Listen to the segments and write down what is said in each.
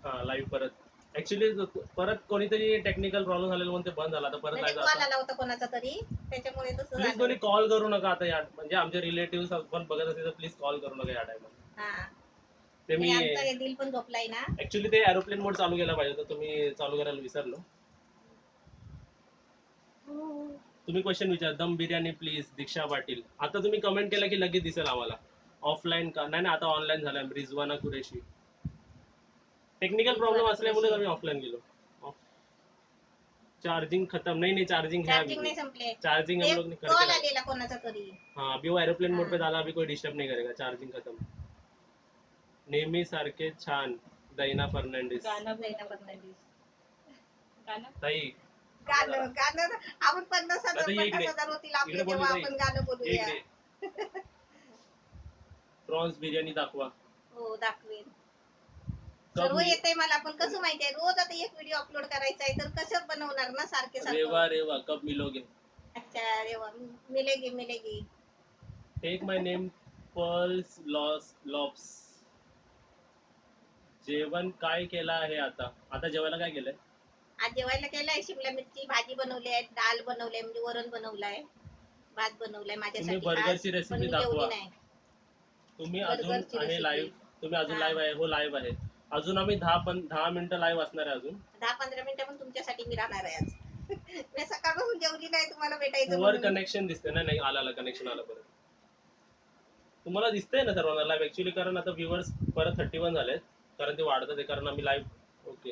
हा लाईव्ह परत ऍक्च्युली परत कोणीतरी टेक्निकल प्रॉब्लेम झालेला म्हणून ते बंद झाला. आता परत म्हणजे लाईव्ह कॉल आता आला होता कोणाचा तरी, त्याच्यामुळे तसं प्लीज झालं. कोणी कॉल करू नका आता या, म्हणजे आमचे रिलेटिव्ह पण बघत असेल तर प्लीज कॉल करू नका या टायमाला. हा ते नाही, मी आमचा हे दिल पण झोपलाय ना. ऍक्च्युली ते एरोप्लेन मोड चालू केला पाहिजे, तर तुम्ही चालू करायला विसरलो. तुम्ही क्वेश्चन विचार, दम बिर्याणी प्लीज दीक्षा पाटील. आता तुम्ही कमेंट केला की लगेच दिसेल आम्हाला. ऑफलाईन का नाही, आता ऑनलाईन झालाय. रिजवाना कुरेशी. टेक्निकल प्रॉब्लेम असल्यामुळे आम्ही ऑफलाईन गेलो. चार्जिंग खत्म नहीं चार्जिंग है अभी चार्जिंग भी. नाही संपले. चार्जिंग हम लोग ने करके कॉल रखा। आलेला कोणाचा तरी. हाँ अभी वो एरोप्लेन मोड पे हाँ। डाला, अभी कोई डिस्टर्ब नहीं करेगा. चार्जिंग खत्म. नेहमी सारखे छान दैना फर्नांडिस. दैना फर्नांडिस. ताई गाणं गाणं आपण 50,000 आता ये इकडे 50,000 होतील आपले इकडे बोल तेव्हा ताई, आपण गाणं ये बोलूया. इकडे. प्रॉन्स बिर्याणी दाखवा. हो दाखवेन. कब सर्व येतंय मला, पण कसं माहितीये रोज आता एक व्हिडिओ अपलोड करायचा आहे, तर कसं बनवणार ना सारखे रेवा सारखं. रेवा कब मिलोगे. अच्छा अरे वा, मिलेगी मिलेगी. टेक माय नेम पर्ल्स लॉस लॉप्स. जेवण काय केलं आहे आता? आता जेवायला काय केलंय? आज जेवायला केलंय शिमला मिरची भाजी बनवली आहे, डाळ बनवलंय म्हणजे वरण बनवलंय, भात बनवलाय तुम्ही माझ्यासाठी खास, बर्गरची पण रेसिपी मी जेवली दाखवा. नाही. तुम्ही अजून बर्गरची आहे रेसिपी. लाईव्ह. तुम्ही अजून हा लाईव्ह आहे. हो लाईव्ह आहे. अजून आम्ही 10 मिनिटं लाईव्ह असणार आहे अजून. 10-15 मिनिटं पण तुमच्यासाठी मी राहणार आहे आज. मी सकाळपासून जेवली नाही तुम्हाला भेटायचं पुअर म्हणून. कनेक्शन दिसते ना. नाही आला कनेक्शन आलं परत. तुम्हाला दिसतंय ना सर्वांना लाईव्ह ऍक्च्युली, कारण आता व्ह्युअर्स परत 31 झालेत, कारण ते वाढतात आहे, कारण आम्ही live. Okay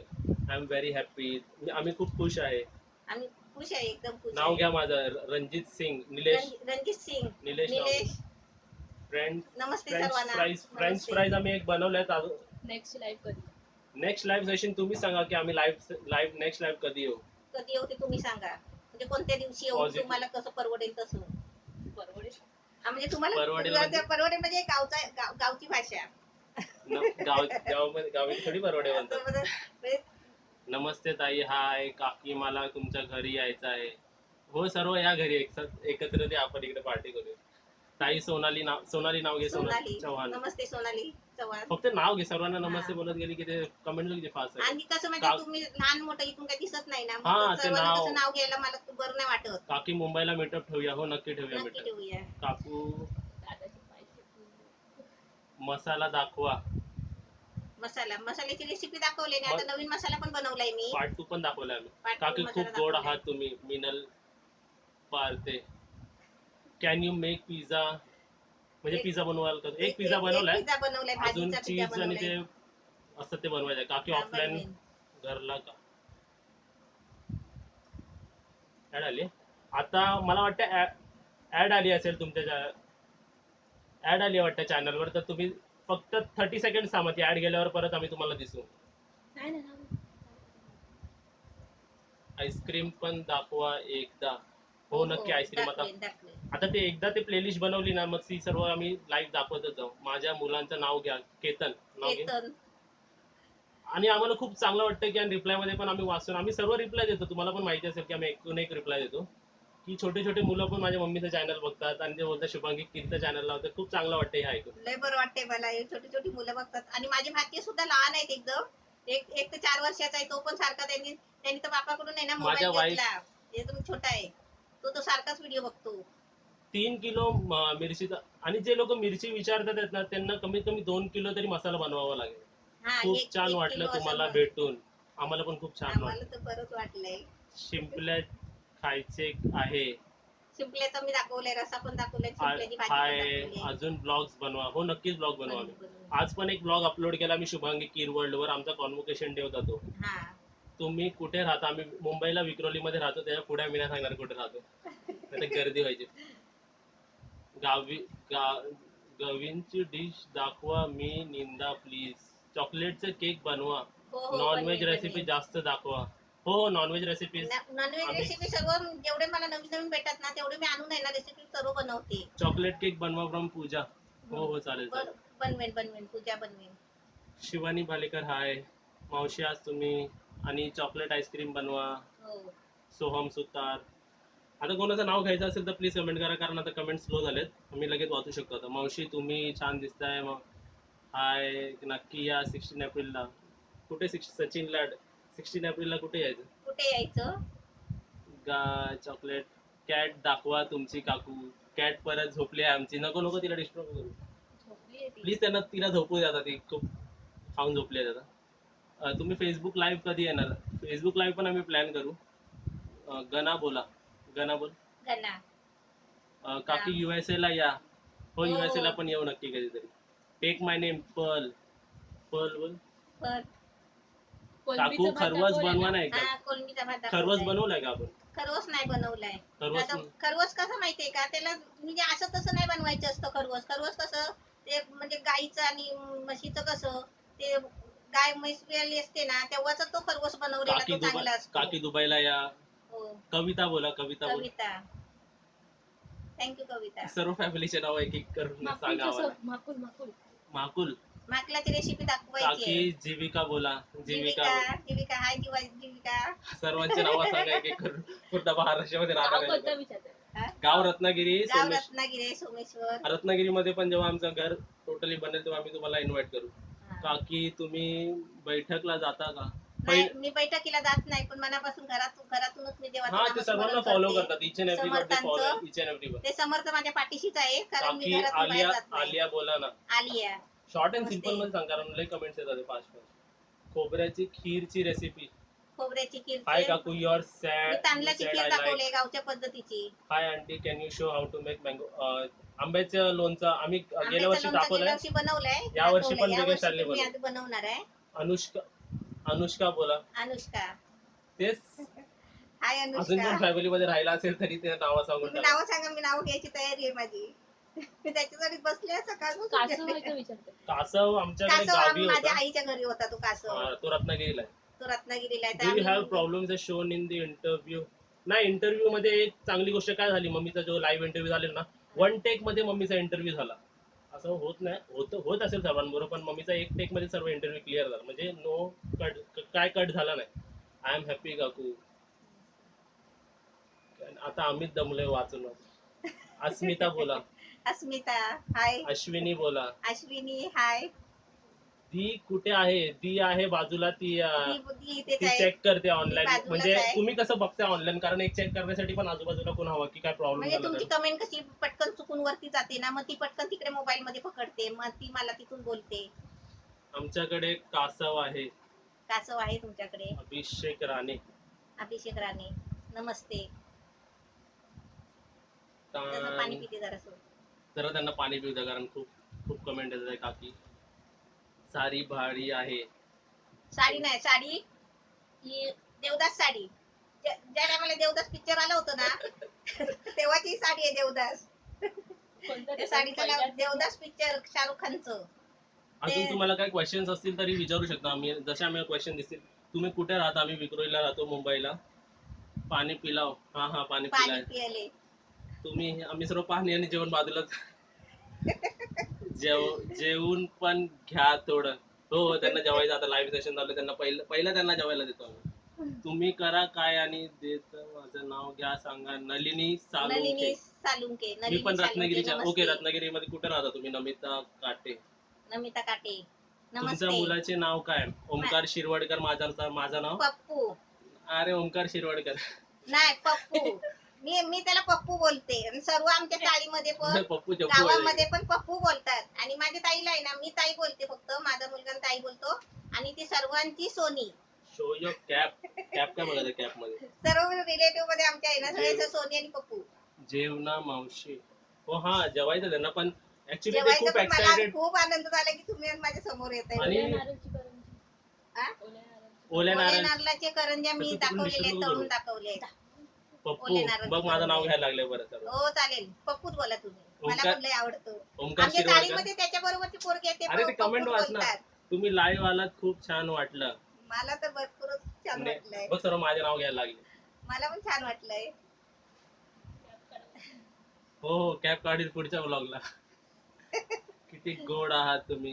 I am very happy. आम्ही खूप खुश आहे. आम्ही खुश आहे, एकदम खुश नाव आहे. घ्या माझं रणजित सिंग. निलेश रणजित सिंग. निलेश नाव घ्या. निलेश. फ्रेंच नमस्ते फ्रेंच सर्वांना. फ्राईज फ्रेंच नमस्ते. फ्राईज आम्ही एक बनवल्यात अजून. नेक्स्ट लाईव्ह कधी? नेक्स्ट लाईव्ह सेशन तुम्ही सांगा की आम्ही लाईव्ह नेक्स्ट लाईव्ह कधी येऊ. कधी येऊ ते तुम्ही सांगा, म्हणजे कोणत्या दिवशी येऊ, Positive. तुम्हाला कसं परवडेल तसं. परवडेल. हा, म्हणजे तुम्हाला परवडेल म्हणजे? परवडेल म्हणजे गावची भाषा. गावी थोडी परवडे असं म्हणतात. म्हणजे नमस्ते ताई, हाय काकी, मला तुमच्या घरी यायचं आहे. हो सर्व या घरी एकत्र ते आपण इकडे पार्टी करूया. ताई सोनाली नाव घे. सोनाली. चव्हाण. नमस्ते सोनाली चव्हाण. फक्त नाव घे. सर्वांना नमस्ते हा. बोलत गेली की ते कमेंट किती फास्ट आणि कसं म्हणजे तुम्ही लहान मोठं इथून काही दिसत नाही ना, हा, मग ते सर्वांना नाव. कसं नाव घ्यायला मला बरं नाही वाटत. काकी मुंबईला मीटअप ठेवूया. हो नक्की ठेवूया नक्की मीटअप. ठेवूया. काकू दादाचे पाय मसाला दाखवा. मसाल्याची रेसिपी दाखवली नाही, आता नवीन मसाला पण बनवलाय मी. पार्ट 2 पण दाखवलाय आम्ही. Part two काकी खूप मसाला गोड दाखवलाय. आहात तुम्ही. Minal Parte. Can you make pizza. म्हणजे पिझ्झा बनवाल का? एक पिझ्झा बनवलाय. पिझ्झा बनवलाय, अजून भाजीचा पिझ्झा चीज आणि बनवलाय. ते असं ते बनवायचं. काकी हा, ऑफलाईन बनवेन. घरला का ऍड आली. आता मला वाटतं ऍड आली असेल तुमच्या. ऍड आली वाटतं चॅनलवर, तर तुम्ही फक्त 30 सेकंड थांबा. ती ऍड गेल्यावर परत आम्ही तुम्हाला दिसू. नाही ना. आईस्क्रीम पण दाखवा एकदा. हो नक्की आईस्क्रीम. दाखवेन. आता ते एकदा ते प्लेलिस्ट बनवली ना, मग ती सर्व आम्ही लाईव्ह दाखवतच जाऊ. माझ्या मुलांचं नाव घ्या. केतन नाव घे. केतन. आणि आम्हाला खूप चांगलं वाटतं की रिप्लाय मध्ये पण आम्ही वाचून आम्ही सर्व रिप्लाय देतो. तुम्हाला पण माहिती असेल की आम्ही एकूण एक रिप्लाय देतो. की छोटे छोटे मुलं पण माझ्या मम्मीचं चॅनल बघतात आणि ते बोलतात शुभांगी कितीचं चॅनल लावतं. खूप चांगलं वाटतं हे ऐकून. लय बरं वाटतंय मला, हे छोटी छोटी मुलं बघतात. आणि माझे भाची सुद्धा लहान आहेत एकदम. एक तर 4 वर्षाचा आहे, तो पण सारखा त्यांनी तर बापाकडून आहे ना माझ्या मोबाईल wife- घेतला. एकदम छोटा आहे तो सारखाच व्हिडिओ बघतो. 3 किलो मिरचीचा. आणि जे लोक मिरची विचारतात आहेत ना, त्यांना कमीत कमी 2 किलो तरी मसाला बनवावा लागेल. हा, खूप एक छान किलो वाटलं असं तुम्हाला बन. भेटून. आम्हाला पण खूप छान आम्हाला वाटलं. तर बरंच वाटलंय. शिंपल्या खायचे आहे. शिंपल्याचं मी दाखवलंय, रसा पण दाखवलाय, शिंपल्याची भाजी पण हाय. दाखवली. अजून ब्लॉग्स बनवा. हो नक्कीच ब्लॉग बनवू आम्ही. बनवू. आज पण एक ब्लॉग अपलोड केला मी शुभांगी कीर वर्ल्ड वर. आमचा कॉन्व्होकेशन डे होता तो. हा. तुम्ही कुठे राहता? आम्ही मुंबईला विक्रोलीमध्ये राहतो. त्याच्या पुढे आम्ही नाही सांगणार कुठे राहतो, नाही तर गर्दी व्हायची. गवींची डिश दाखवा. मी निंदा प्लीज. चॉकलेटचं केक बनवा. हो, नॉनव्हेज बनवेन, रेसिपी बनवेन. जास्त दाखवा. हो नॉनव्हेज रेसिपी. नॉनव्हेज रेसिपी सर्व जेवढे मला नवीन नवीन भेटतात ना, तेवढे मी आणून आहे ना रेसिपी सर्व बनवते. चॉकलेट केक बनवा फ्रॉम पूजा. हो चालेल चालेल. बनवेन पूजा बनवेन. शिवानी भालेकर हाय. मावशी आज तुम्ही. आणि चॉकलेट आईस्क्रीम बनवा. हो. सोहम सुतार. आता कोणाचं नाव घ्यायचं असेल तर प्लीज कमेंट करा, कारण आता कमेंट स्लो झालेत. आम्ही लगेच वाचू शकतो. आता मावशी तुम्ही छान दिसताय. मग हाय. नक्की या 16 एप्रिलला. कुठे सचिन लाड 16 एप्रिलला कुठे यायचं? कुठे यायचं? चॉकलेट कॅट दाखवा तुमची काकू. कॅट परत झोपली आहे आमची. नको नको तिला डिस्टर्ब करू. झोपली आहे ती. प्लीज त्यांना तिला झोपू द्या आता. ती खूप खाऊन झोपली आहे आता. तुम्ही फेसबुक लाईव्ह कधी येणार? फेसबुक लाईव्ह पण आम्ही प्लॅन करू. गणा बोला. गणा बोल. गणा. काकी USA ला या. हो हो. USA ला पण येऊ नक्की कधीतरी. टेक माय नेम पर्ल. पर्ल बोल. पर काकू कोलंबीचं भात खरवस दाखवलंय बनवा ना? नाही का? हा कोलमीचा भात खरवस दाखवलाय. बनवलाय का आपण? खरवस नाही बनवलाय. खरवस आता खरवस कसं माहितीये का, त्याला म्हणजे असं तसं नाही बनवायचं असतं खरवस. खरवस कसं ते म्हणजे गाईचं आणि म्हशीचं कसं ते गाय म्हैस वेळली असते ना तेव्हाच तो खरवस बनवलेला काकी तो चांगला दुबई असतो. काकी दुबईला या. हो. कविता बोला. कविता बोल. कविता. थँक्यू कविता. सर्व फॅमिलीचे नाव एक एक करून सांगा माकुल आम्हाला. कसं? माकुल माकुल. माकुल. माकलाची रेसिपी दाखवायची काकी आहे. जीविका बोला. जीविका जीविका. बोल. जीविका हाय जीविका. सर्वांचे नाव सांगा एक एक करून. पूर्ण महाराष्ट्रामध्ये गाव राहणार कोणतं आहे. विचारते? हा? गाव रत्नागिरी. गाव रत्नागिरी सोमेश्वर. रत्नागिरीमध्ये पण जेव्हा आमचं घर टोटली बनेल तेव्हा आम्ही तुम्हाला इन्व्हाइट करू. हा. काकी तुम्ही बैठकला जाता का? नाही मी बैठकीला जात नाही पण मनापासून घरातूनच मी देवाचं हा ते नामस्मरण सर्वांना फॉलो करते. करतात. Each and every one follow समर्थांचं. Each and every one. ते समर्थ माझ्या पाठीशीच आहे कारण मी काकी घरातून बाहेर आलिया जात नाही. आलिया बोला ना. Alia. Short and Namaste. Simple मध्ये सांग कारण लय कमेंट्स येतात फास्ट फास्ट. खोबऱ्याची खीरची रेसिपी. खोबऱ्याची हाय खीर. काकू युअर मी सॅड तांदळाची खीर आय दाखवली लाईक. गावच्या पद्धतीची. Hi aunty can you show how to make mango. आंब्याचं लोणचं आम्ही गेल्या आंब्याचं वर्षी लोणचं गेल्या दाखवलंय. वर्षी बनवलंय. या वर्षी दाखवलंय. पण या वेगळ्या वर्षी स्टाईलने पण मी बनवू. आज बनवणार आहे. अनुष्का. अनुष्का बोला. अनुष्का. तेच हाय अजून अनुष्का. पण फॅमिली मध्ये राहिला असेल तरी ते नाव सांगून तुम्ही टाका. नाव सांगा मी नाव घ्यायची तयारी आहे माझी. मी त्याच्यासाठी बसले कासव सकाळपासून. आहे का विचारते? कासव आमच्याकडे कासव गावी माझ्या होता. आईच्या घरी होता तो कासव. तो रत्नागिरीला आहे. तो रत्नागिरीला आहे. तर डू यू हॅव आम्ही problems shown in the interview? नाही इंटरव्ह्यू मध्ये एक चांगली गोष्ट काय झाली मम्मीचा जो लाईव्ह इंटरव्ह्यू झालेला ना 1 टेक मध्ये मम्मीचा इंटरव्ह्यू झाला. असं होत नाही होत असेल सर्वांबरोबर पण मम्मीचा 1 टेक मध्ये सर्व इंटरव्ह्यू क्लिअर झाला म्हणजे नो कट काय कट झाला नाही. आय एम हॅपी काकू. आता आम्हीच दमलोय वाचून. अस्मिता बोला. अस्मिता हाय. अश्विनी बोला. अश्विनी हाय. दी कुठे आहे? दी आहे बाजूला. ती ती इथेच ती आहे. चेक करते ऑनलाईन. बाजूलाच म्हणजे आहे. तुम्ही कसं बघताय ऑनलाईन कारण एक चेक करण्यासाठी पण आजूबाजूला कोण हवं की काय प्रॉब्लेम म्हणजे झाला तुमची तर. कमेंट कशी पटकन चुकून वरती जाते ना मग ती पटकन तिकडे मोबाईल मध्ये पकडते मग ती मला तिथून बोलते. आमच्याकडे कासव आहे. कासव आहे तुमच्याकडे. अभिषेक राणे. अभिषेक राणे नमस्ते. जसं पाणी पिते जरासं. जरा त्यांना पाणी पिऊ द्या कारण खूप खूप कमेंट येत आहे काकी. सारी भारी आहे. साडी नाही साडी ही देवदास साडी. ज्या टायमाला देवदास पिक्चर आला होता ना तेव्हाची साडी आहे देवदास. कोणतं त्या साडीचं नाव देवदास पिक्चर शाहरुख खानचं. अजून तुम्हाला काही क्वेश्चन्स असतील तरी विचारू शकता. आम्ही जसे आम्हाला क्वेश्चन दिसतील. तुम्ही कुठे राहता? आम्ही विक्रोळीला राहतो मुंबईला. पाणी पिलाव. हा पाणी पाणी पिलाय. पियाले. तुम्ही आम्ही सर्व पाणी आणि जेवण बाजूलाच. जेवून पण घ्या थोडं. हो त्यांना जेवायचं आता लाईव्ह सेशन झालं त्यांना पहिलं त्यांना जेवायला देतो आम्ही. तुम्ही करा काय आणि देत माझं नाव घ्या सांगा. नलिनी सालुंके. नलिनी सालुंके. मी नलिनी पण सालुंके रत्नागिरीच्या. ओके नमस्ते. रत्नागिरीमध्ये कुठे राहता तुम्ही? नमिता काटे. नमिता काटे तुमच्या नमस्ते. मुलाचे नाव काय? ओमकार शिरवडकर. माझं नाव. पप्पू. अरे ओमकार शिरवडकर. नाही पप्पू. मी त्याला पप्पू बोलते आणि सर्व आमच्या चाळीमध्ये पण पप्पू जप्पू गावामध्ये पण पप्पू बोलतात आणि माझ्या ताईला आहे ना मी ताई बोलते फक्त माझा मुलगा ताई बोलतो आणि ती सर्वांची सोनी. Show your cap. कॅप काय बघायचं कॅप मध्ये? सर्व रिलेटिव्ह मध्ये आमच्या आहे ना सगळ्याचं सोनी आणि पप्पू. जेवणा मावशी. हो हा जेवायचं त्यांना पण ऍक्च्युली ते जेवायचं खूप पण मला आज एक्साइटेड. खूप आनंद झाला की तुम्ही माझ्या समोर येत आहे. आणि- ओल्या नारळची करंजी. हा? ओल्या नारळ. नारळाचे करंज्या मी तर तू तिकडून दाखवलेले डिस्टर्ब तळून करू. दाखवले. पप्पू ओल्या नारळाचे बघ माझं नाव करंजे. घ्यायला लागले बरं सर्व. हो चालेल पप्पूच बोला तुम्ही. मला ओंकार- पण लय आवडतो. ओमकार आमच्या शिरवडकर. चाळीमध्ये त्याच्या बरोबरची पोरगी आहे ते अरे ते कमेंट पप्पूच वाच ना. बोलतात. तुम्ही लाईव्ह आलात खूप छान वाटलं. मला तर भरपूरच छान म्हणजे वाटलंय. बघ सर्व माझे नाव घ्यायला लागले. मला पण छान वाटलंय. हो कॅप काढील पुढच्या ब्लॉगला. किती गोड आहात तुम्ही.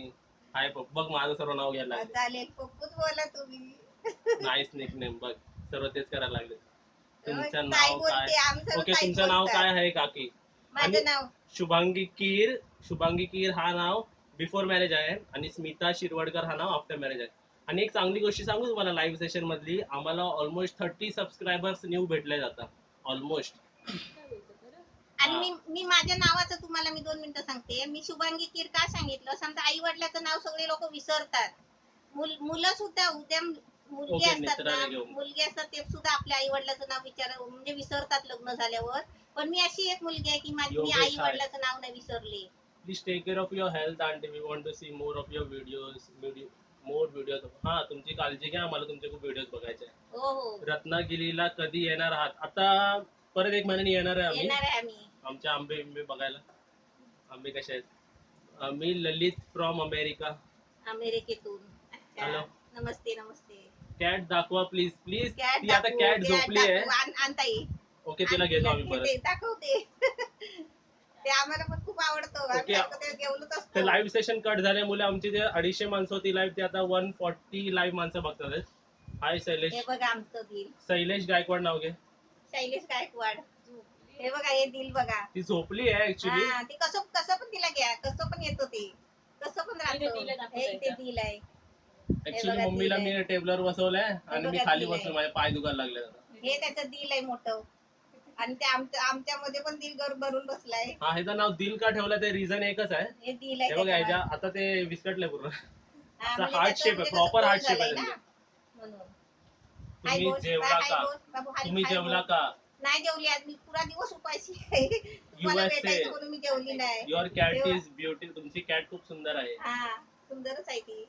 हाय पप्पू. बघ माझं सर्व नाव घ्यायला लागले. चालेल पप्पूच बोला तुम्ही. Nice nickname. बघ सर्व तेच करायला लागले. तुमचं ताई नाव बोलते काय? आम्ही सर्व ओके ताई तुमचं नाव बोलतात. काय आहे काकी? आणि- माझं नाव शुभांगी कीर. शुभांगी कीर हा नाव बिफोर मॅरेज आहे आणि स्मिता शिरवडकर हा नाव आफ्टर मॅरेज आहे. आणि एक चांगली गोष्ट सांगू तुम्हाला लाईव्ह सेशन मधली, आम्हाला ऑलमोस्ट 30 सबस्क्रायबर्स न्यू भेटले जातात ऑलमोस्ट. काय बोलतो खरं? आणि मी माझ्या नावाचं तुम्हाला मी 2 मिनिटं सांगते. मी शुभांगी कीर का सांगितलं, समजा आई वडिलाचं नाव सगळे लोक विसरतात. मुलं सुद्धा उद्या मुलगी ओके, असतात नेत्राने ना, घेऊन. मुलगी असतात ते सुद्धा आपल्या आई वडिलाचं नाव म्हणजे विसरतात लग्न झाल्यावर. पण मी अशी एक मुलगी आहे की मी योगेश, आई हाय. वडिलाचं नाव नाही विसरले. Please take care of your health and we want to see more of your more videos. हा, तुमची काळजी घ्या, आम्हाला तुमचे खूप व्हिडिओज बघायचे आहे. हो हो, रत्नागिरीला कधी येणार आहात? आता परत 1 महिन्याने येणार आहे आम्ही, येणार आहे आम्ही. आमच्या आंबे बिंबे बघायला. आंबे कसे आहेत? मी ललित फ्रॉम अमेरिका. अमेरिकेतून. अच्छा. हॅलो. नमस्ते नमस्ते. कॅट दाखवा प्लीज प्लीज. कॅट ती आता दाखवू, कॅट झोपली आहे. आणता येईल. ओके, तिला घेतो आम्ही परत. दाखवते. ते आम्हाला पण खूप आवडतं. आम्ही ओके. सारखं ते घेऊनच ते असतो. लाईव्ह सेशन कट झाल्यामुळे आमची जे 250 माणसं होती लाईव्ह, ते आता 140 लाईव्ह माणसं बघतात आहेत. हाय शैलेश. हे बघा आमचं दिल. शैलेश गायकवाड नाव घे. शैलेश गायकवाड. झोपली. हे बघा, हे दिल बघा. ती झोपली आहे ऍक्च्युली. हा, ते कसं कसं पण तिला घ्या, कसं पण येतं ते, कसं पण इथे दिल राहतं. दाखवता हे ते येतं. दिल आहे. ऍक्च्युली बघा, मम्मीला दिलंय. मी टेबलवर बसवलंय आणि मी बघा, खाली दिलंय. बसलो, माझे पाय दुखायला लागले आता. हे त्याचं दिल आहे मोठं. आणि ते आमच्यामध्ये पण दिल भरून बसलाय. हा, ह्याचं नाव दिल का ठेवलं ते रिझन एकच आहे. हे दिल आहे हे बघा, ह्याच्या त्याच्या आता ते विस्कटलंय पूर्ण. हा, असा म्हणजे हार्ट त्याचं शेप आहे, म्हणजे प्रॉपर कसं हार्ट गोल शेप आहे झालंय ना, त्यांचं. म्हणून. हाय तुम्ही बोल, जेवला हाय का? बोल, बाबू, हाय तुम्ही हाय जेवला बोल. का? नाही जेवली आज मी, पुरा दिवस उपाशी आहे. तुम्हाला USA. भेटायचं म्हणून मी जेवली नाही. युअर कॅट तेव्हा- इज ब्युटी. तुमची कॅट खूप सुंदर आहे. हा, सुंदरच आहे ती.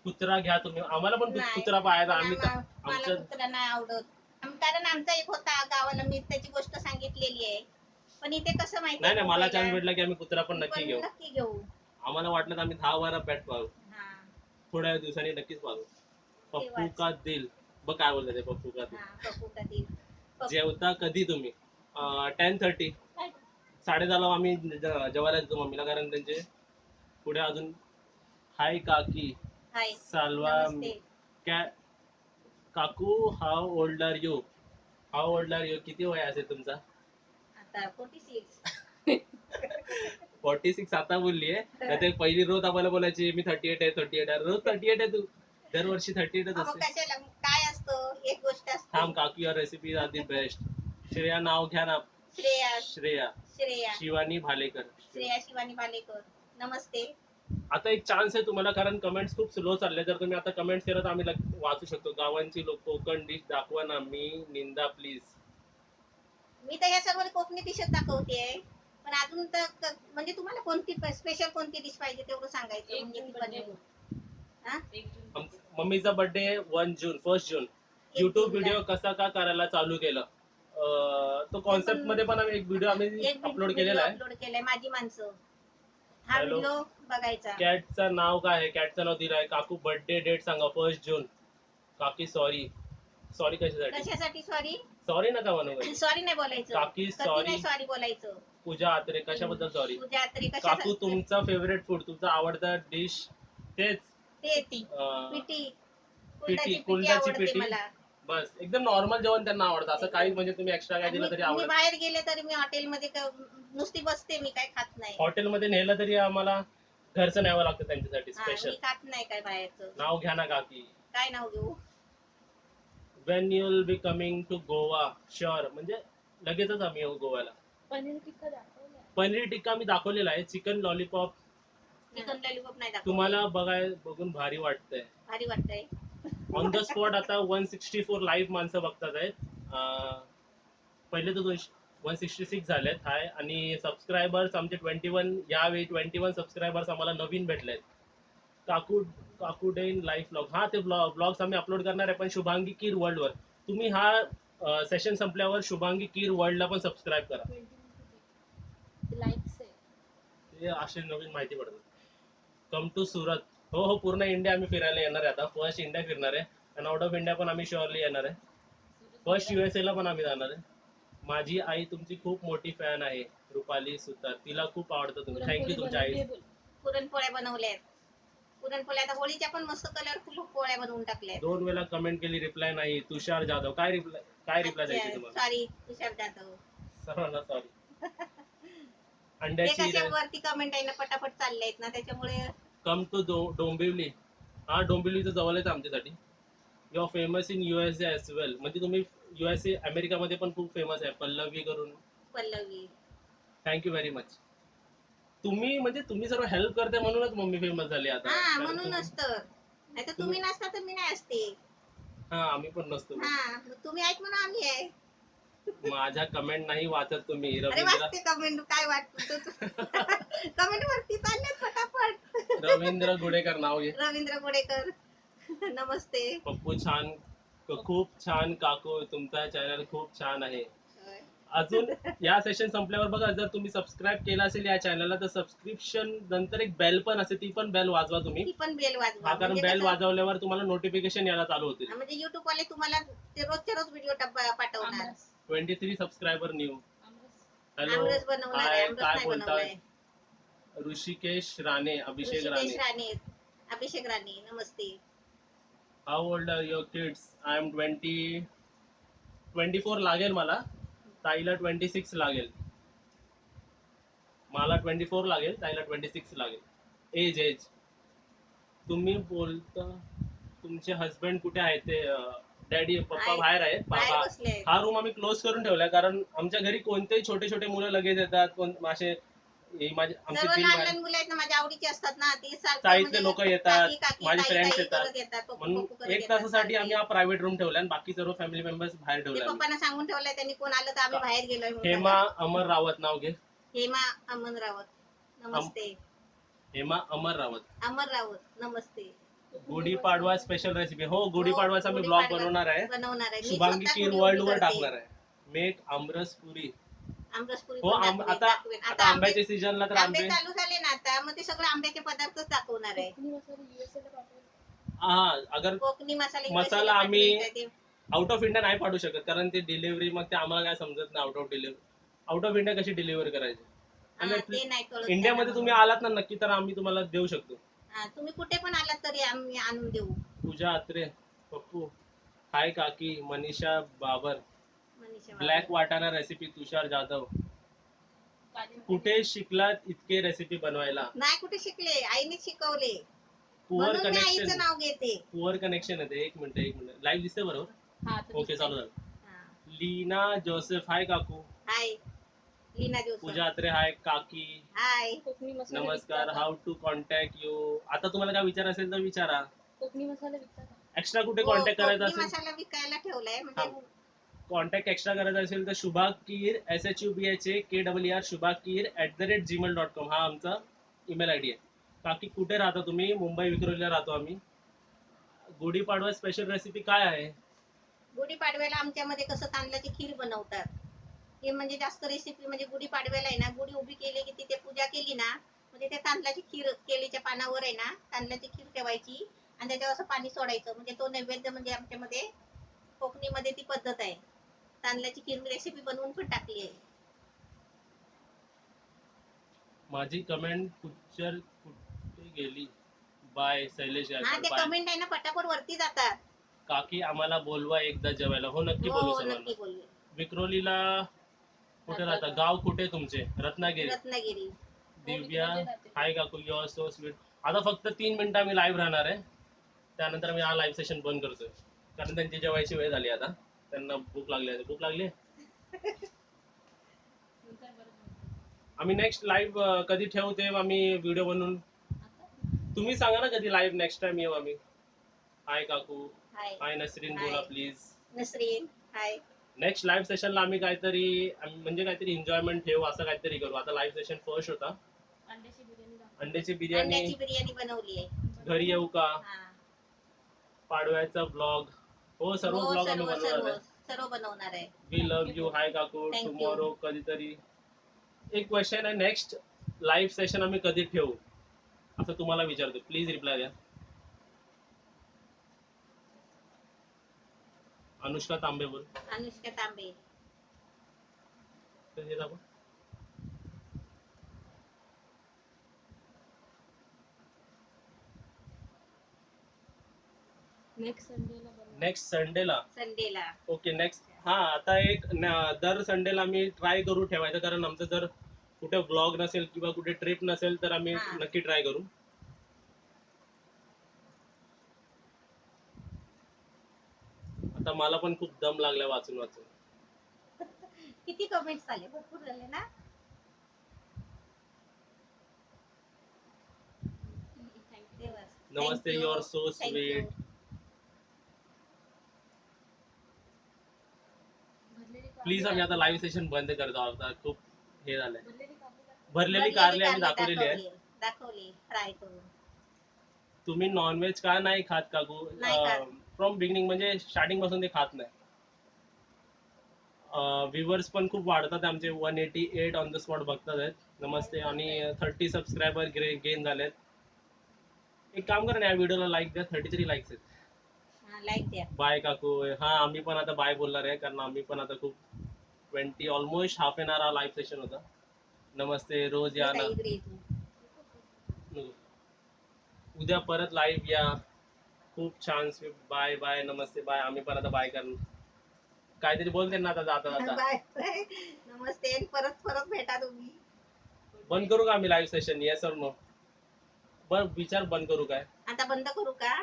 कुत्रा घ्या तुम्ही, आम्हाला पण नाही. कुत्रा पाहायचा. आम्ही मला आमच्या कुत्रा नाही आवडत. कारण आमचा एक होता गावाला, मी त्याची गोष्ट सांगितलेली आहे. पण इथे कसं माहिती नाही नाही, मला चान्स भेटला की आम्ही कुत्रा पण नक्की घेऊ. नक्की घेऊ. आम्हाला वाटलं तर आम्ही 10-12 पॅट पाहू. हा, थोड्या दिवसांनी नक्कीच पाहू. पप्पू तेव्हाच. का दिल. बघ काय बोलले ते पप्पू का दिल. हा, पप्पू का दिल. जेवता कधी तुम्ही? 10:30. काय? 10:30 आम्ही जेवायला देतो मम्मीला, कारण त्यांचे पुढे अजून. हाय काकी. हाय. सालवा. नमस्ते. काकू, हाऊ ओल्ड आर यू? किती वय असेल तुमचा? आता 46. 46 आता बोलली आहे. नाही ते पहिली रोज आम्हाला बोलायची मी 38 आहे, 38 आहे. रोज 38 आहे तू. दरवर्षी 38च अहो, असते. कशाला काय असतं, एक गोष्ट असते. थांब काकू, your recipe are the best. Shreya नाव घ्या ना. श्रेया. श्रेया श्रेया शिवानी भालेकर. श्रेया शिवानी भालेकर. नमस्ते. आता एक चान्स आहे तुम्हाला, कारण कमेंट्स खूप स्लो चालले. जर तुम्ही आता कमेंट्स केलं तर आम्ही वाचू शकतो. गावांची लोक कोकण डिश दाखवा ना, मी निंदा प्लीज. मी तर या सर्व कोकणी डिशच दाखवते. पण अजून तर म्हणजे तुम्हाला कोणती स्पेशल कोणती डिश पाहिजे तेवढं सांगायचं, एक म्हणजे जून ती birthday बनवू. बोल. हा? 1 जून. मम्मीचा बर्थडे 1 जून. युट्यूब जूनला. व्हिडिओ कसा का करायला चालू केलं? तो कॉन्सेप्ट मध्ये पण आम्ही एक व्हिडिओ आम्ही एक अपलोड केलेला आहे. अपलोड केलाय, माझी माणसं. हा हॅलो. व्हिडिओ बघायचा. कॅटचं नाव काय आहे? कॅटचं नाव दिलं आहे. काकू बर्थडे डेट सांगा. 1 जून. काकी सॉरी. सॉरी कशासाठी? कशासाठी सॉरी? सॉरी नका म्हणू. सॉरी नाही बोलायचं. काकी कधी सॉरी. नाही सॉरी बोलायचं. पूजा आत्रे कशाबद्दल सॉरी? पूजा तरी काकू कशासाठी? तुमचा फेवरेट फूड, तुमचा आवडता डिश तेच ते पिठी. पिठी. पिठी, कुळदाची पिठी कुळदाची आवडते पिठी. मला. बस एकदम नॉर्मल जेवण त्यांना आवडतं. असं काही म्हणजे तुम्ही एक्स्ट्रा काय दिलं तरी मी आवडत. बाहेर गेले तरी मी हॉटेलमध्ये नुसती बसते, मी काय खात नाही. हॉटेलमध्ये नेलं तरी आम्हाला घरचं न्यावं लागतं त्यांच्यासाठी हा, स्पेशल. मी खात नाही काय बाहेरचं. नाव घ्या ना काकी. काय नाव घेऊ? When you will be coming to Goa? Sure, म्हणजे लगेचच आम्ही येऊ गोव्याला. पनीर टिक्का दाखवलाय. पनीर टिक्का मी दाखवलेला आहे. चिकन लॉलीपॉप चिकन लॉलीपॉप नाही दाखवत. तुम्हाला बघून भारी वाटतंय. भारी वाटतंय. ऑन द स्पॉट आता 164 लाईव्ह माणसं बघतात आहेत. पहिले तर 166 झालेत. हाय. आणि सबस्क्रायबर्स आमचे 21, यावेळी 21 सबस्क्रायबर्स आम्हाला नवीन भेटलेत. काकू डेन लाईव्ह ब्लॉग. हा, ते ब्लॉग्स आम्ही अपलोड करणार आहे, पण शुभांगी कीर वर्ल्डवर. तुम्ही हा सेशन संपल्यावर शुभांगी कीर वर्ल्डला पण सबस्क्राईब करा. 20 लाईक्स आहे. ते असे नवीन माहिती पडतात. Come to Surat. हो, पूर्ण इंडिया आम्ही फिरायला येणार आहे. आता फर्स्ट इंडिया फिरणार आहे, आणि आउट ऑफ इंडिया पण आम्ही शुअरली येणार आहे. फर्स्ट USA ला पण आम्ही जाणार आहे. माझी आई तुमची खूप मोठी फॅन आहे, रुपाली सुतार. तिला खूप आवडतं तुम्ही. थँक्यू तुमच्या आई. पुरणपोळ्या बनवल्यात. पुरणपोळ्या आता होळीच्या पण मस्त कलरफुल पोळ्या बनवून टाकल्यात. 2 वेळा कमेंट केली, रिप्लाय नाही. तुषार जाधव. काय रिप्लाय द्यायची तुम्हाला? सॉरी तुषार जाधव. सर्वांना सॉरी. ते अंड्याची कशा वरती कमेंट आहे ना, पटापट चालले आहेत ना, त्याच्यामुळे कम टू डोंबिवली. हा, डोंबिवलीचं जवळ आहे आमच्यासाठी. You are famous in USA as well. म्हणजे तुम्ही USA अमेरिकामध्ये पण खूप फेमस आहे पल्लवी करून. पल्लवी. Thank you very much. तुम्ही म्हणजे तुम्ही सर्व हेल्प करते म्हणूनच मम्मी फेमस झाली आता. हा कारण म्हणूनच तर, नाही तर तुम्ही नसता तर मी नाही असते. हा, आम्ही पण नसतो. हा मग तुम्ही आहेत म्हणून आम्ही आहे. माझ्या कमेंट नाही वाचत तुम्ही. अरे रवींद्र वाचते कमेंट, काय वाटत कमेंट वरती चाललेत फटाफट. रवींद्र गुडेकर नाव घे. रवींद्र गोडेकर नमस्ते. पप्पू छान, खूप छान काकू, तुमचा चॅनल खूप छान आहे. होय. अजून या सेशन संपल्यावर बघा, जर तुम्ही सबस्क्राईब केलं असेल या चॅनलला तर सबस्क्रिप्शन नंतर एक बेल पण असते, ती पण बेल वाजवा तुम्ही. ती पण बेल वाजवा. हा, कारण म्हणजे बेल कसं, वाजवल्यावर तुम्हाला नोटिफिकेशन यायला चालू होतील. म्हणजे युट्यूब वाले तुम्हाला ते रोजच्या रोज व्हिडिओ पाठवणार. Aamras 23 subscriber new. Aamras hello, aamras बनवणार आहे, हाय, आमरस काय नाही बोलताय? बनवलाय. ऋषिकेश राणे, अभिषेक ऋषिकेश राणे. राणे, अभिषेक राणे नमस्ते. How old are your kids? I am 24 लागेल मला. ताईला 26 लागेल. मला 24 लागेल, ताईला 26 लागेल. एज. तुम्ही बोलता तुमचे हस्बंड कुठे आहेत? ते डॅडी पप्पा आहेत. बाहेर आहेत. बाहेर बाबा, बसले आहेत. हा रूम आम्ही क्लोज करून ठेवलाय कारण आमच्या घरी कोणतेही छोटे छोटे मुलं लगेच येतात. कोण असे आमची सर्व दिल लहान बाहेर लहान मुलं आहेत ना, माझ्या आवडीचे असतात ना, ती सारखं चाळीतले म्हणजे लोक येतात, काकी काकी माझे ताई फ्रेंड्स ताई येतात. करत येतात, पप्पू म्हणून पप्पू करत एक येतात तासासाठी सारखे. आम्ही हा प्रायव्हेट रूम ठेवला आणि बाकी सर्व फॅमिली मेंबर्स बाहेर ते ठेवले आम्ही. पप्पांना सांगून ठेवलंय, त्यांनी कोण आलं तर आम्ही बाहेर गेलोय म्हणून हेमा सांगा. अमर रावत नाव घे. हेमा अमन रावत नमस्ते. हेमा अमर रावत. अमर रावत नमस्ते. Gudi Padwa special recipe. हो, गुढीपाडवाचा मी ब्लॉग बनवणार आहे. बनवणार आहे मी शुभांगी स्वतः कीर गुढी वर्ल्ड उभी वर करते. टाकणार आहे. मेक आमरसपुरी. आमरसपुरी हो, पण दाखवेन, आता दाखवेन. आता आंब्याच्या सीजनला तर आंबे आंबे. चालू झाले ना आता, मग ते सगळे आंब्याचे पदार्थच दाखवणार आहे. कोकणी मसाला USA ला पाठवला. हा, अगर कोकणी मसाले मसाला USA ला आम्ही पाठवेल ते. आउट ऑफ इंडिया नाही पाठवू शकत कारण ते डिलिव्हरी मग ते आम्हाला काय समजत नाही. आउट ऑफ इंडिया कशी डिलिव्हर करायची. हा, आणि ते नाही कळत इंडियामध्ये त्यांना तुम्ही म्हणून. आलात ना नक्की तर आम्ही तुम्हाला देऊ शकतो. हा, तुम्ही कुठे पण आलात तरी आम्ही आणून देऊ. पूजा अत्रे, पप्पू, हाय काकी, मनीषा बाबर, मनीषा ब्लॅक बाबर. वाटाणा रेसिपी, तुषार जाधव. काजू कुठे शिकलात इतके रेसिपी बनवायला? नाही कुठे शिकले, आईने शिकवले पुअर म्हणून मी कनेक्शन. आईचं नाव घेते. पुअर कनेक्शन येते. एक मिनिट लाईव्ह दिसते बरोबर. हा तर ओके, दिसतंय. चालू झालं. हा. लीना जोसेफ, हाय काकू. Hi Leena Pooja Joseph. Atre, hi काकी. हाय. कोकणी मसाला नमस्कार. विकता का? How to contact you? आता तुम्हाला काय विचार असेल तर विचारा. कोकणी मसाला विकता का? एक्स्ट्रा कुठे हो, कॉन्टॅक्ट करायचा कोकणी असेल, मसाला विकायला ठेवलाय म्हणजे कॉन्टॅक्ट एक्स्ट्रा करायचा असेल तर शुभा कीर SHUBHAKRR शुभाकीर@gmail.com हा आमचा ईमेल ID आहे. बाकी कुठे राहता तुम्ही? मुंबई विक्रोलीला राहतो आम्ही. गुढीपाडवा स्पेशल रेसिपी काय आहे? गुढीपाडव्याला आमच्यामध्ये कसं तांदळाची खीर बनवतात. हे म्हणजे जास्त रेसिपी म्हणजे गुढीपाडव्याला आहे ना, गुढी उभी केली की तिथे पूजा केली ना, म्हणजे ते तांदळाची खीर केळीच्या पानावर आहे ना तांदळाची खीर ठेवायची आणि त्याच्यावर असं पाणी सोडायचं, म्हणजे तो नैवेद्य. म्हणजे आमच्यामध्ये कोकणीमध्ये ती पद्धत आहे. तांदळाची खीर मी रेसिपी बनवून पण टाकली आहे. माझी कमेंट कुठे गेली? बाय शैलेश हा, गायकवाड. ते बाय कमेंट आहे ना पटापट वरती जातात. काकी, आम्हाला बोलवा एकदा जेवायला. हो, नक्की बोलू हो, सर्वांना. नक्की बोलू. विक्रोलीला कुठे राहता? गाव कुठे तुमचे? रत्नागिरी. रत्नागिरी. दिव्या, विक्रोली राहते. हाय काकू, यू आर सो स्वीट. आता फक्त 3 मिनिटं आम्ही लाईव्ह राहणार आहे. त्यानंतर मी हा लाईव्ह सेशन बंद करतोय कारण त्यांची जेवायची वेळ झाली. आता त्यांना भूक लागली आहे. भूक लागली. नंतर बरं म्हणतो. आम्ही नेक्स्ट लाईव्ह कधी ठेवू ते आम्ही व्हिडिओ बनवून. आता तुम्ही सांगा ना कधी लाईव्ह नेक्स्ट टाइम येऊ आम्ही. हाय काकू. हाय हाय नसरीन, हाय. बोला please. Nasreen hi. Next live सेशनला आम्ही म्हणजे काहीतरी एन्जॉयमेंट ठेवू, असं काहीतरी करू. आता लाईव्ह सेशन फर्स्ट होता. अंड्याची बिर्याणी दाखव. अंड्याची बिर्याणी. अंड्याची बिर्याणी बनवली आहे. घरी येऊ का? हा. पाडव्याचा ब्लॉग. हो, सर्व हो, ब्लॉग आम्ही सर्व बनवणार सर्व आहे. सर्व बनवणार आहे. We love you. हाय काकू. Thank you. टुमॉरो कधीतरी. एक क्वेश्चन आहे, नेक्स्ट लाईव्ह सेशन आम्ही कधी ठेवू असं तुम्हाला विचारतो. प्लीज रिप्लाय द्या. अनुष्का तांबे बोल. अनुष्का तांबे. तर हे दाखव. नेक्स्ट संडेला बनवा. नेक्स्ट संडेला. संडेला. Okay, next. हा, आता एक दर संडेला आम्ही ट्राय करू ठेवायचं कारण आमचं जर कुठे व्लॉग नसेल किंवा कुठे ट्रिप नसेल तर आम्ही हा. नक्की ट्राय करू. आता मला पण खूप दम लागलाय वाचून वाचून. किती कमेंट्स आले, भरपूर झाले ना. देवा. नमस्ते, Thank you you. Are so Thank you. Sweet. Please आम्ही आता लाईव्ह सेशन बंद करतो. आता खूप हे झालंय. भरलेली कारली आम्ही दाखवलेली आहे. दाखवली फ्राय करून. तुम्ही नॉनव्हेज का नाही खात काकू? नाही खात. फ्रॉम बिगिनिंग म्हणजे स्टार्टिंग पासून ते खात नाही. व्ह्युअर्स पण खूप वाढतात आमचे. 188 ऑन द स्पॉट बघतात आहेत. नमस्ते. आणि 30 सबस्क्रायबर गेन झालेत. एक काम करा ना, या व्हिडिओला लाईक द्या. 33 लाईक्स आहेत. हा, लाईक द्या. बाय काकू. हा, आम्ही पण आता बाय बोलणार आहे, कारण आम्ही पण आता खूप 20 ऑलमोस्ट हाफ एन आवर हा लाईव्ह सेशन होता. नमस्ते. रोज या मी ना. ताई इकडे येते. उद्या परत लाईव्ह या. खूप छान. Bye bye. नमस्ते. बाय. आम्ही पण आता बाय करणार. काहीतरी बोलते ना आता जाता जाता. Bye bye. नमस्ते. आणि परत परत भेटा तुम्ही. बंद करू का आम्ही लाईव्ह सेशन? येस और नो? बर, विचार बंद करू काय? आता बंद करू का?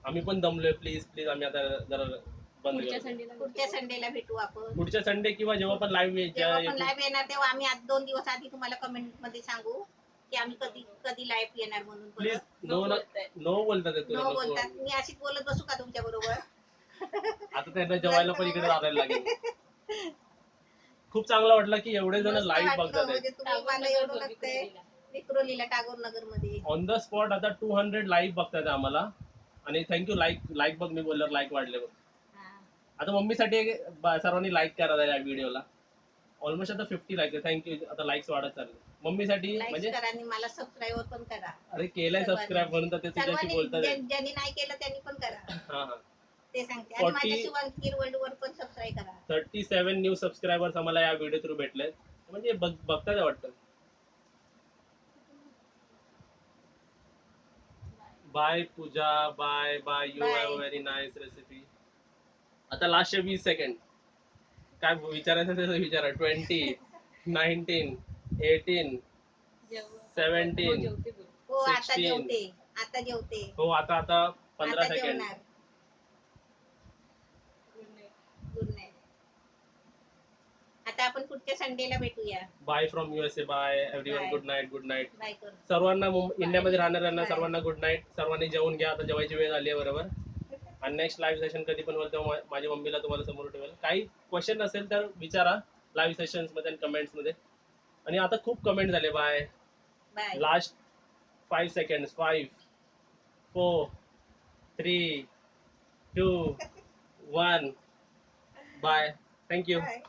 आम्ही पण दमलोय. प्लीज प्लीज आम्ही आता जरा बंद पुढच्या करू. संडेला पुढच्या संडेला भेटू आपण. पुढच्या संडे किंवा जेव्हा पण लाईव्ह जेव्हा पण लाईव्ह येणार तेव्हा आम्ही आज 2 दिवस आधी तुम्हाला कमेंट मध्ये सांगू की आम्ही कधी कधी लाईव्ह येणार म्हणून. प्लीज. परत नो नो बोलतात ते तुला. नो नको. बोलतात. मी अशीच बोलत बसू का तुमच्या बरोबर? आता त्यांना जेवायला पण इकडे जायला लागेल. खूप चांगलं वाटलं की एवढे जण मस्त लाईव्ह वाटलं, बघतात आहेत. म्हणजे तुम्ही मला एवढं लागतंय. विक्रोलीला टागोर नगर मध्ये. ऑन द स्पॉट आता 200 लाईव्ह बघतात आम्हाला. आणि थँक्यू. लाईक बघ, मी बोलल्यावर लाईक वाढले बघ. आता मम्मीसाठी सर्वांनी लाईक करा या व्हिडिओला. ऑलमोस्ट आता 50 लाईक आहे. थँक्यू. आता लाईक्स वाढत चालले मम्मीसाठी. लाईक म्हणजे करा आणि मला सबस्क्राईब पण करा. अरे केलंय सबस्क्राईब म्हणून तर ते तुझ्याशी सर्वांनी बोलतात आहेत. ज्यांनी नाही केलं त्यांनी पण करा. हा हा. ते सांगते. आणि 40 माझ्या शिवांगी वर्ल्ड वर पण सबस्क्राईब करा. 37 न्यू सबस्क्रायबर्स आम्हाला या व्हिडिओ थ्रू भेटले. म्हणजे बघतात वाटतं. Bye Pooja. Bye bye. You Bye. Have very nice recipe. आता लास्टचे 20 सेकंड. काय विचारायचं त्याचं विचारा. 20, 19, 18, 17, हो, आता 16. जेवते. आता जेवते. हो, आता आता 15 आता सेकंड. जेवणार. Good night. आता आपण पुढच्या संडेला भेटूया. Bye from USA. Bye everyone. Bye. Good night. Good night. Bye कर. सर्वांना इंडियामध्ये राहणाऱ्यांना Bye. सर्वांना गुड नाईट. सर्वांनी जेवून घ्या. आता जेवायची वेळ झाली आहे बरोबर. आणि नेक्स्ट लाईव्ह सेशन कधी पण होईल तेव्हा माझ्या मम्मीला तुम्हाला समोर ठेवेल. काही क्वेश्चन असेल तर विचारा लाईव्ह सेशन्स मध्ये आणि कमेंट्स मध्ये. आणि आता खूप कमेंट झाले. Bye. Bye. Last 5 seconds. 5, 4, 3, 2, 1. Bye. Thank you. Bye.